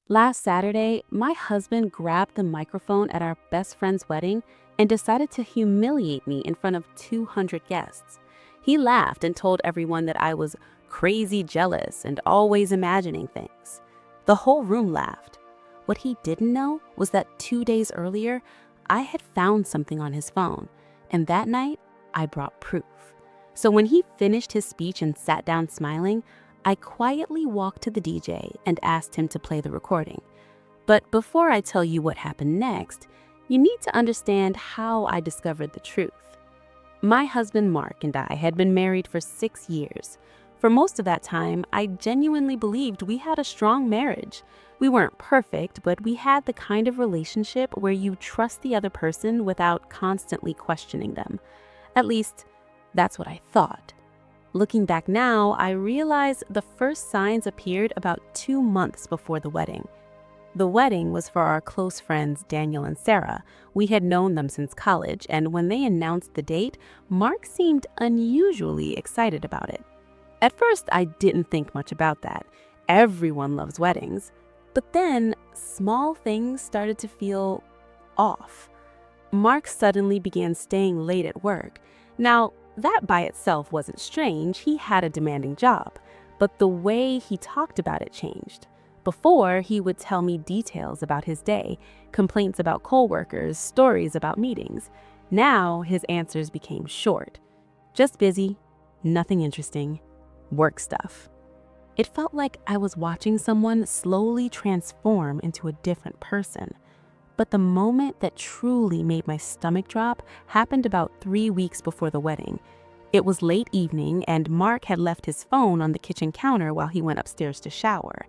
Last Saturday, my husband grabbed the microphone at our best friend's wedding and decided to humiliate me in front of 200 guests. He laughed and told everyone that I was crazy jealous and always imagining things. The whole room laughed. What he didn't know was that 2 days earlier, I had found something on his phone, and that night, I brought proof. So when he finished his speech and sat down smiling, I quietly walked to the DJ and asked him to play the recording. But before I tell you what happened next, you need to understand how I discovered the truth. My husband Mark and I had been married for 6 years. For most of that time, I genuinely believed we had a strong marriage. We weren't perfect, but we had the kind of relationship where you trust the other person without constantly questioning them. At least, that's what I thought. Looking back now, I realize the first signs appeared about 2 months before the wedding. The wedding was for our close friends Daniel and Sarah. We had known them since college, and when they announced the date, Mark seemed unusually excited about it. At first, I didn't think much about that. Everyone loves weddings. But then, small things started to feel off. Mark suddenly began staying late at work. Now, that by itself wasn't strange. He had a demanding job. But the way he talked about it changed. Before, he would tell me details about his day, complaints about coworkers, stories about meetings. Now, his answers became short. Just busy, nothing interesting, work stuff. It felt like I was watching someone slowly transform into a different person. But the moment that truly made my stomach drop happened about 3 weeks before the wedding. It was late evening, and Mark had left his phone on the kitchen counter while he went upstairs to shower.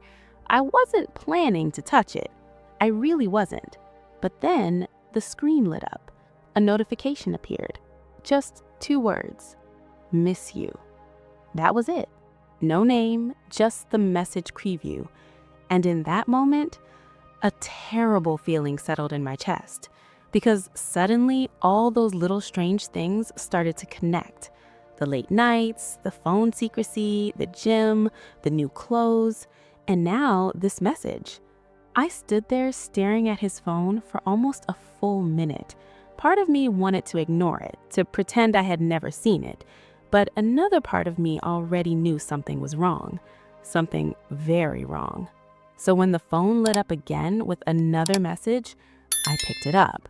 I wasn't planning to touch it. I really wasn't. But then the screen lit up. A notification appeared. Just 2 words. Miss you. That was it. No name, just the message preview. And in that moment, a terrible feeling settled in my chest because suddenly all those little strange things started to connect. The late nights, the phone secrecy, the gym, the new clothes, and now this message. I stood there staring at his phone for almost a full minute. Part of me wanted to ignore it, to pretend I had never seen it, but another part of me already knew something was wrong, something very wrong. So when the phone lit up again with another message, I picked it up.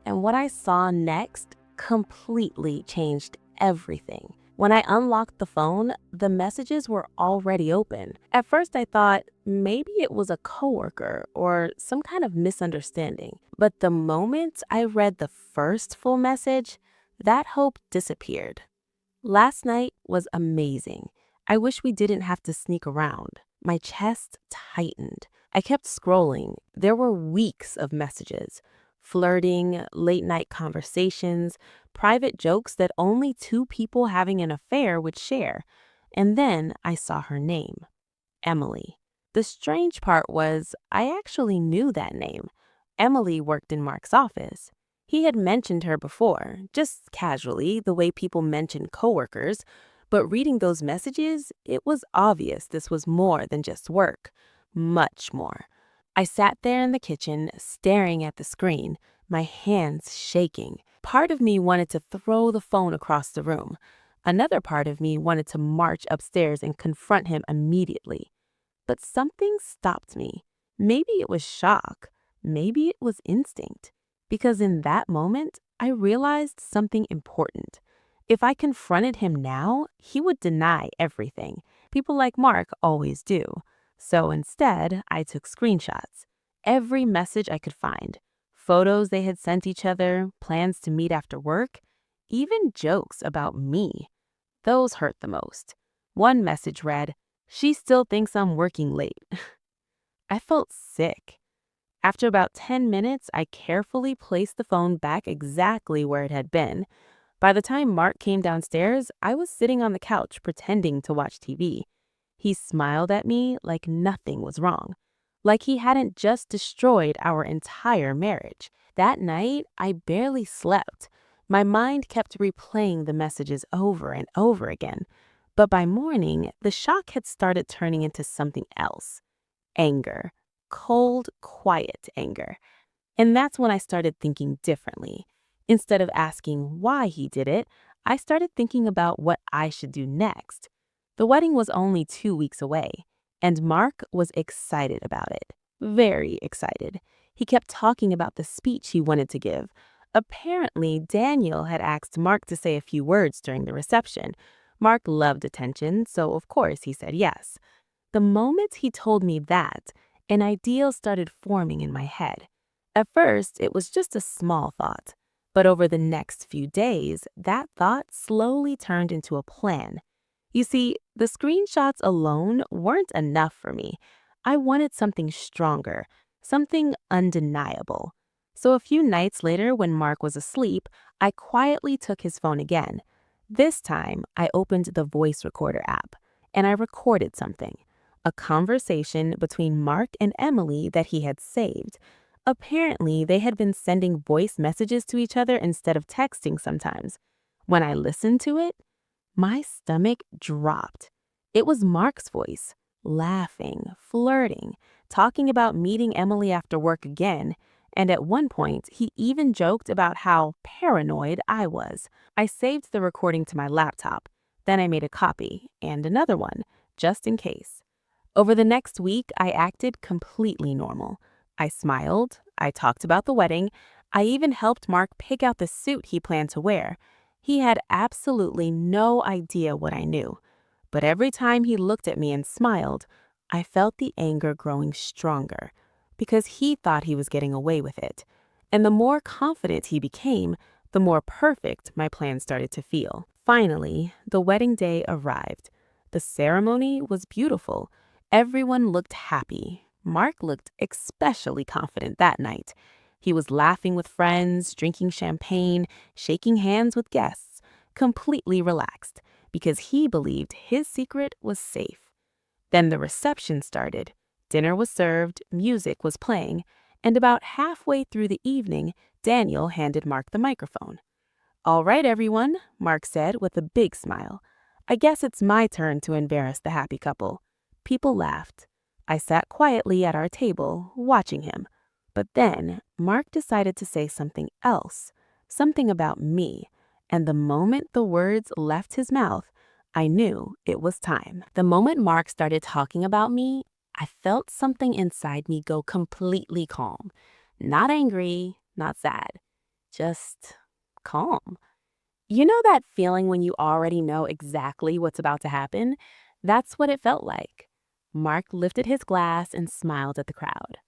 And what I saw next completely changed everything. When I unlocked the phone, the messages were already open. At first I thought maybe it was a coworker or some kind of misunderstanding. But the moment I read the first full message, that hope disappeared. Last night was amazing. I wish we didn't have to sneak around. My chest tightened. I kept scrolling. There were weeks of messages, flirting, late night conversations, private jokes that only two people having an affair would share. And then I saw her name, Emily. The strange part was I actually knew that name. Emily worked in Mark's office. He had mentioned her before, just casually, the way people mention coworkers, but reading those messages, it was obvious this was more than just work. Much more. I sat there in the kitchen, staring at the screen, my hands shaking. Part of me wanted to throw the phone across the room. Another part of me wanted to march upstairs and confront him immediately. But something stopped me. Maybe it was shock. Maybe it was instinct. Because in that moment, I realized something important. If I confronted him now, he would deny everything. People like Mark always do. So instead, I took screenshots. Every message I could find. Photos they had sent each other, plans to meet after work, even jokes about me. Those hurt the most. One message read, "She still thinks I'm working late." I felt sick. After about 10 minutes, I carefully placed the phone back exactly where it had been. By the time Mark came downstairs, I was sitting on the couch pretending to watch TV. He smiled at me like nothing was wrong, like he hadn't just destroyed our entire marriage. That night, I barely slept. My mind kept replaying the messages over and over again. But by morning, the shock had started turning into something else. Anger. cold, quiet anger. And that's when I started thinking differently. Instead of asking why he did it, I started thinking about what I should do next. The wedding was only 2 weeks away, and Mark was excited about it. Very excited. He kept talking about the speech he wanted to give. Apparently, Daniel had asked Mark to say a few words during the reception. Mark loved attention, so of course he said yes. The moment he told me that, an idea started forming in my head. At first, it was just a small thought, but over the next few days, that thought slowly turned into a plan. You see, the screenshots alone weren't enough for me. I wanted something stronger, something undeniable. So a few nights later, when Mark was asleep, I quietly took his phone again. This time, I opened the voice recorder app, and I recorded something. A conversation between Mark and Emily that he had saved. Apparently, they had been sending voice messages to each other instead of texting sometimes. When I listened to it, my stomach dropped. It was Mark's voice, laughing, flirting, talking about meeting Emily after work again, and at one point, he even joked about how paranoid I was. I saved the recording to my laptop. Then I made a copy and another one, just in case. Over the next week, I acted completely normal. I smiled, I talked about the wedding, I even helped Mark pick out the suit he planned to wear. He had absolutely no idea what I knew. But every time he looked at me and smiled, I felt the anger growing stronger because he thought he was getting away with it. And the more confident he became, the more perfect my plan started to feel. Finally, the wedding day arrived. The ceremony was beautiful. Everyone looked happy. Mark looked especially confident that night. He was laughing with friends, drinking champagne, shaking hands with guests, completely relaxed because he believed his secret was safe. Then the reception started. Dinner was served, music was playing, and about halfway through the evening, Daniel handed Mark the microphone. "All right, everyone," Mark said with a big smile. "I guess it's my turn to embarrass the happy couple." People laughed. I sat quietly at our table, watching him. But then, Mark decided to say something else, something about me. And the moment the words left his mouth, I knew it was time. The moment Mark started talking about me, I felt something inside me go completely calm. Not angry, not sad, just calm. You know that feeling when you already know exactly what's about to happen? That's what it felt like. Mark lifted his glass and smiled at the crowd.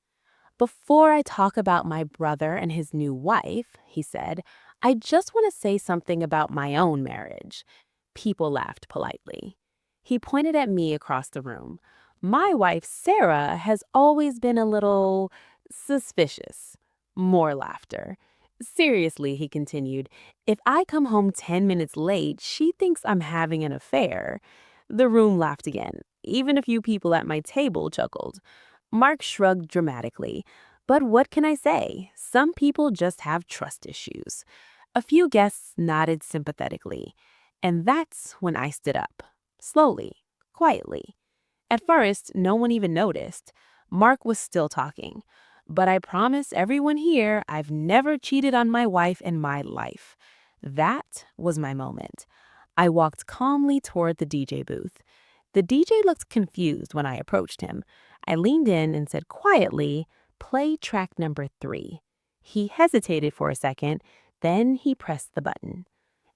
"Before I talk about my brother and his new wife," he said, "I just want to say something about my own marriage." People laughed politely. He pointed at me across the room. "My wife, Sarah, has always been a little suspicious." More laughter. "Seriously," he continued, "if I come home 10 minutes late, she thinks I'm having an affair." The room laughed again. Even a few people at my table chuckled. Mark shrugged dramatically. "But what can I say? Some people just have trust issues." A few guests nodded sympathetically. And that's when I stood up. Slowly, quietly. At first, no one even noticed. Mark was still talking. "But I promise everyone here I've never cheated on my wife in my life." That was my moment. I walked calmly toward the DJ booth. The DJ looked confused when I approached him. I leaned in and said quietly, "Play track number 3." He hesitated for a second, then he pressed the button.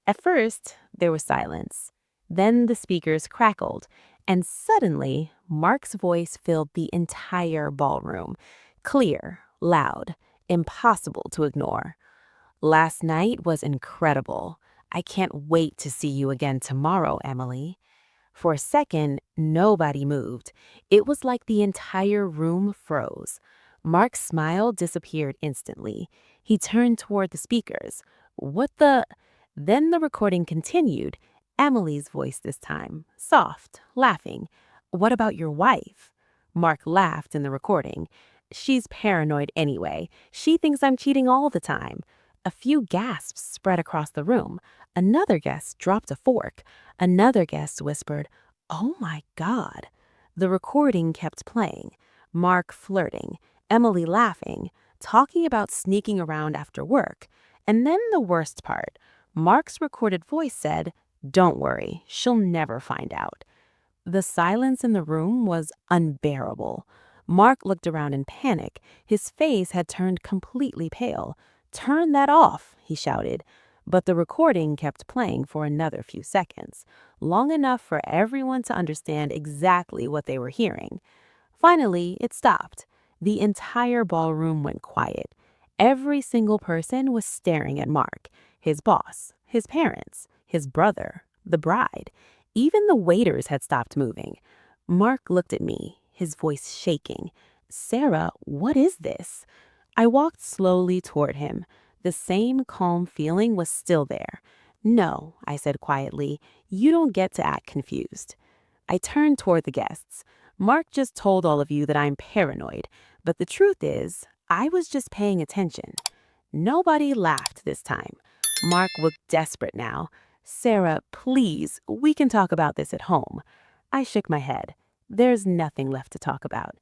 At first, there was silence. Then the speakers crackled, and suddenly, Mark's voice filled the entire ballroom. Clear, loud, impossible to ignore. "Last night was incredible. I can't wait to see you again tomorrow, Emily." For a second, nobody moved. It was like the entire room froze. Mark's smile disappeared instantly. He turned toward the speakers. "What the—" Then the recording continued. Emily's voice this time, soft, laughing. "What about your wife?" Mark laughed in the recording. "She's paranoid anyway. She thinks I'm cheating all the time." A few gasps spread across the room. Another guest dropped a fork. Another guest whispered, "Oh my God." The recording kept playing. Mark flirting, Emily laughing, talking about sneaking around after work. And then the worst part, Mark's recorded voice said, "Don't worry, she'll never find out." The silence in the room was unbearable. Mark looked around in panic. His face had turned completely pale. "Turn that off," he shouted. But the recording kept playing for another few seconds, long enough for everyone to understand exactly what they were hearing. Finally, it stopped. The entire ballroom went quiet. Every single person was staring at Mark, his boss, his parents, his brother, the bride. Even the waiters had stopped moving. Mark looked at me, his voice shaking. "Sarah, what is this?" I walked slowly toward him. The same calm feeling was still there. "No," I said quietly, "you don't get to act confused." I turned toward the guests. "Mark just told all of you that I'm paranoid, but the truth is, I was just paying attention." Nobody laughed this time. Mark looked desperate now. "Sarah, please, we can talk about this at home." I shook my head. There's nothing left to talk about.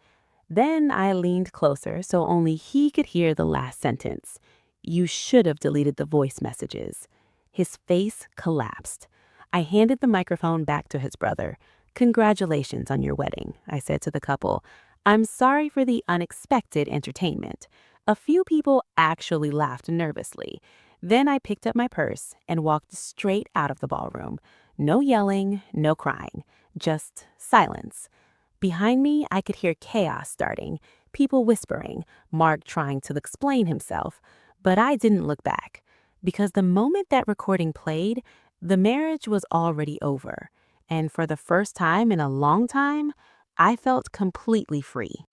Then I leaned closer so only he could hear the last sentence. "You should have deleted the voice messages." His face collapsed. I handed the microphone back to his brother. "Congratulations on your wedding," I said to the couple. "I'm sorry for the unexpected entertainment." A few people actually laughed nervously. Then I picked up my purse and walked straight out of the ballroom. No yelling, no crying, just silence. Behind me, I could hear chaos starting, people whispering, Mark trying to explain himself. But I didn't look back, because the moment that recording played, the marriage was already over. And for the first time in a long time, I felt completely free.